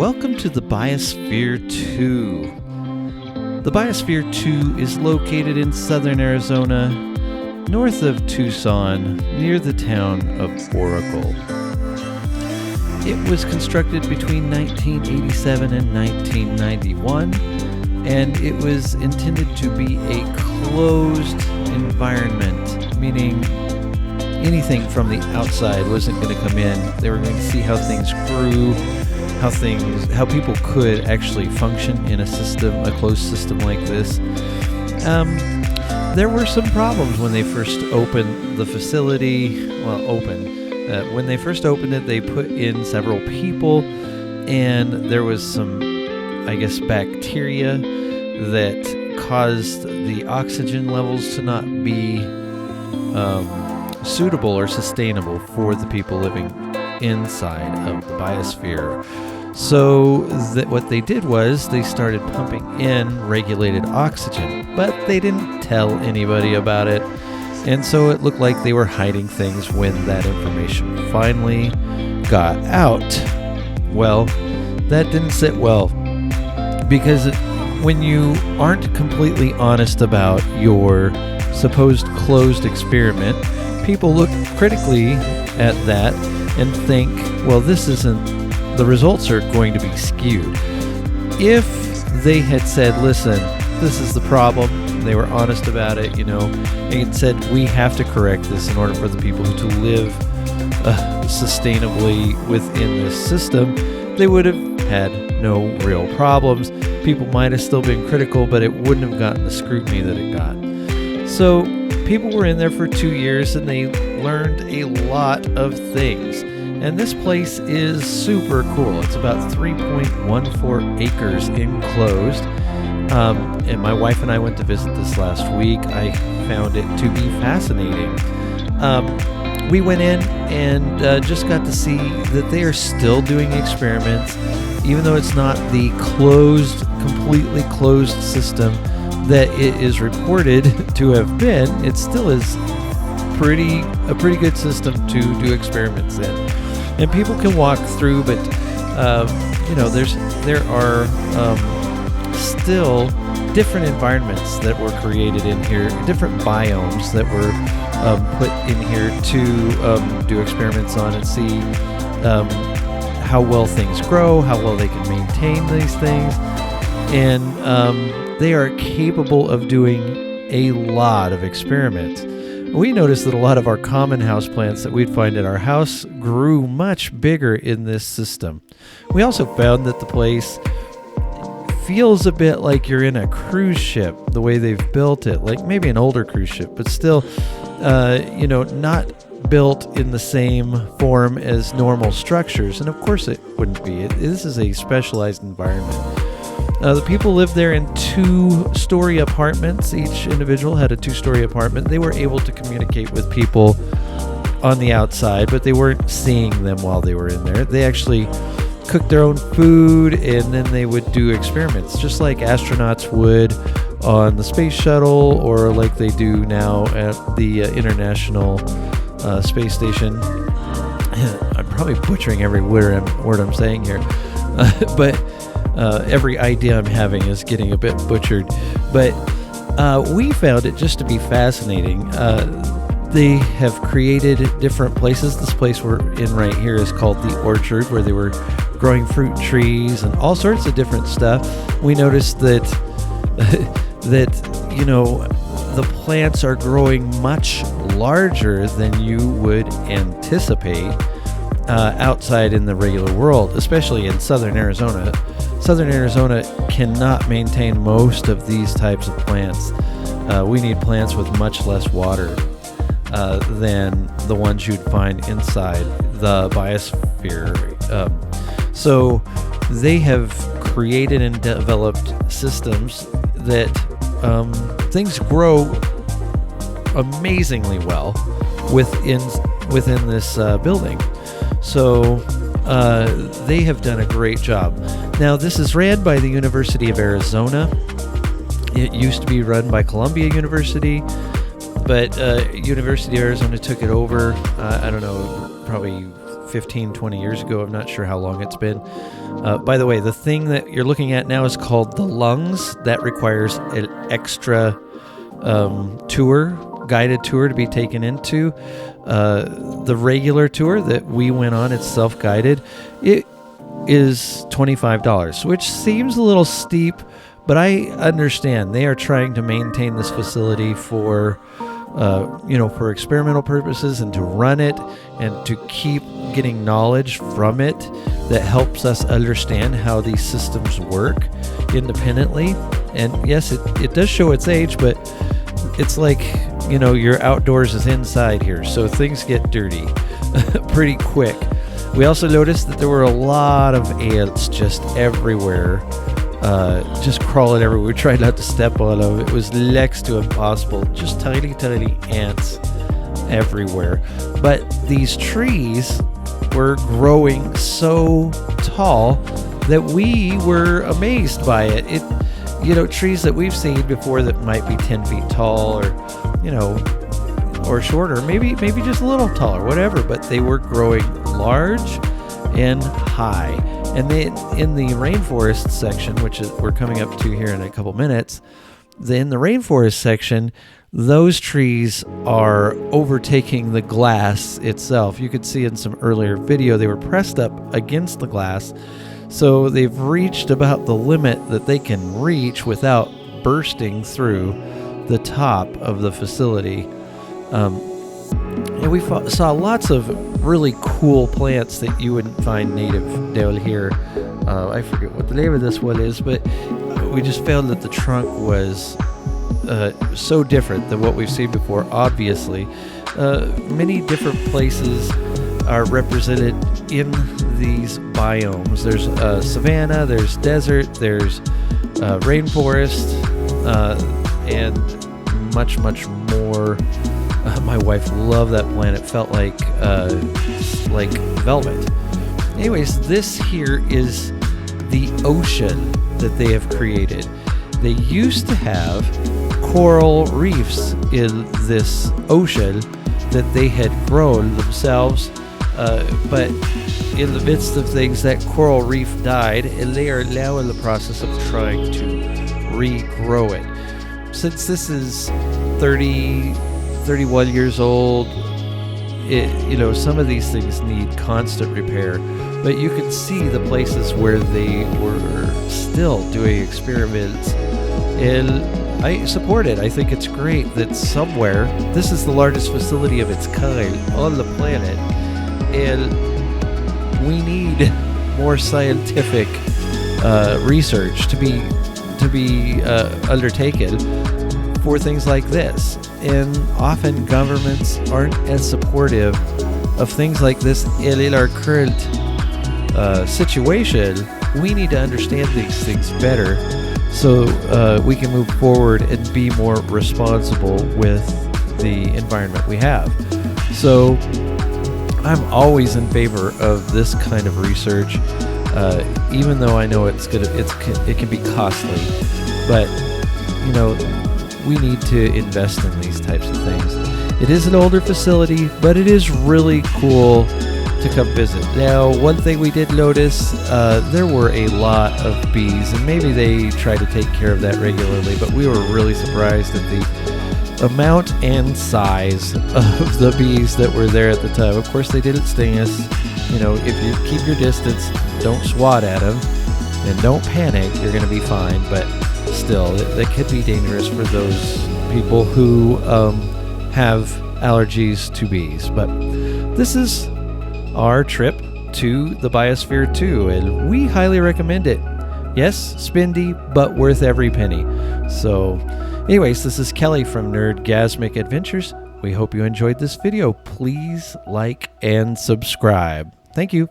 Welcome to the Biosphere 2. The Biosphere 2 is located in southern Arizona, north of Tucson, near the town of Oracle. It was constructed between 1987 and 1991, and it was intended to be a closed environment, meaning anything from the outside wasn't going to come in. They were going to see how things grew, how people could actually function in a closed system like this. There were some problems when they first opened the facility. When they first opened it, they put in several people, and there was some, bacteria that caused the oxygen levels to not be suitable or sustainable for the people living inside of the biosphere. So what they did was they started pumping in regulated oxygen, but they didn't tell anybody about it. And so it looked like they were hiding things when that information finally got out. Well, that didn't sit well, because when you aren't completely honest about your supposed closed experiment, people look critically at that and think, well, the results are going to be skewed. If they had said, listen, this is the problem, they were honest about it, and said, we have to correct this in order for the people to live sustainably within this system, they would have had no real problems. People might have still been critical, but it wouldn't have gotten the scrutiny that it got. So people were in there for 2 years, and they learned a lot of things. And this place is super cool. It's about 3.14 acres enclosed. And my wife and I went to visit this last week. I found it to be fascinating. We went in and just got to see that they are still doing experiments. Even though it's not the completely closed system that it is reported to have been, it still is a pretty good system to do experiments in. And people can walk through, but there are still different environments that were created in here, different biomes that were put in here to do experiments on and see how well things grow, how well they can maintain these things, and they are capable of doing a lot of experiments. We noticed that a lot of our common house plants that we'd find at our house grew much bigger in this system. We also found that the place feels a bit like you're in a cruise ship, the way they've built it, like maybe an older cruise ship, but still, not built in the same form as normal structures. And of course it wouldn't be. This is a specialized environment. The people lived there in 2-story apartments. Each individual had a 2-story apartment. They were able to communicate with people on the outside, but they weren't seeing them while they were in there. They actually cooked their own food, and then they would do experiments, just like astronauts would on the space shuttle, or like they do now at the International Space Station. I'm probably butchering every word I'm saying here, but every idea I'm having is getting a bit butchered. But we found it just to be fascinating. They have created different places. This place we're in right here is called the Orchard, where they were growing fruit trees and all sorts of different stuff. We noticed that the plants are growing much larger than you would anticipate outside in the regular world, especially in southern Arizona. Southern Arizona cannot maintain most of these types of plants. We need plants with much less water than the ones you'd find inside the biosphere. So they have created and developed systems that things grow amazingly well within this building. So they have done a great job. Now, this is ran by the University of Arizona. It used to be run by Columbia University, but University of Arizona took it over, probably 15, 20 years ago. I'm not sure how long it's been. By the way, the thing that you're looking at now is called the lungs. That requires an extra guided tour to be taken into. The regular tour that we went on, it's self-guided. It is $25, which seems a little steep, but I understand they are trying to maintain this facility for for experimental purposes and to run it and to keep getting knowledge from it that helps us understand how these systems work independently. And yes, it does show its age, but it's like, your outdoors is inside here, so things get dirty pretty quick. We also noticed that there were a lot of ants just everywhere, just crawling everywhere. We tried not to step on them. It was next to impossible. Just tiny, tiny ants everywhere. But these trees were growing so tall that we were amazed by it. Trees that we've seen before that might be 10 feet tall or shorter, maybe just a little taller, whatever, but they were growing large and high. And then in the rainforest section, which we're coming up to here in a couple minutes, in the rainforest section, those trees are overtaking the glass itself. You could see in some earlier video, they were pressed up against the glass. So they've reached about the limit that they can reach without bursting through the top of the facility. And we saw lots of really cool plants that you wouldn't find native down here. I forget what the name of this one is, but we just found that the trunk was so different than what we've seen before, obviously. Many different places are represented in these biomes. There's savanna, there's desert, there's rainforest, and much, much more. My wife loved that plant. It felt like velvet. Anyways, this here is the ocean that they have created. They used to have coral reefs in this ocean that they had grown themselves, but in the midst of things, that coral reef died, and they are now in the process of trying to regrow it. Since this is 31 years old, some of these things need constant repair, but you can see the places where they were still doing experiments, and I support it. I think it's great that somewhere, this is the largest facility of its kind on the planet, and we need more scientific research to be undertaken for things like this. And often governments aren't as supportive of things like this. And in our current situation, we need to understand these things better so we can move forward and be more responsible with the environment we have. So I'm always in favor of this kind of research, even though I know it can be costly, but we need to invest in these types of things. It is an older facility, but it is really cool to come visit. Now, one thing we did notice, there were a lot of bees, and maybe they try to take care of that regularly, but we were really surprised at the amount and size of the bees that were there at the time. Of course, they didn't sting us. If you keep your distance, don't swat at them, and don't panic, you're going to be fine, but still, that could be dangerous for those people who have allergies to bees. But this is our trip to the Biosphere 2, and we highly recommend it. Yes, spendy, but worth every penny. So, anyways, this is Kelly from Nerdgasmic Adventures. We hope you enjoyed this video. Please like and subscribe. Thank you.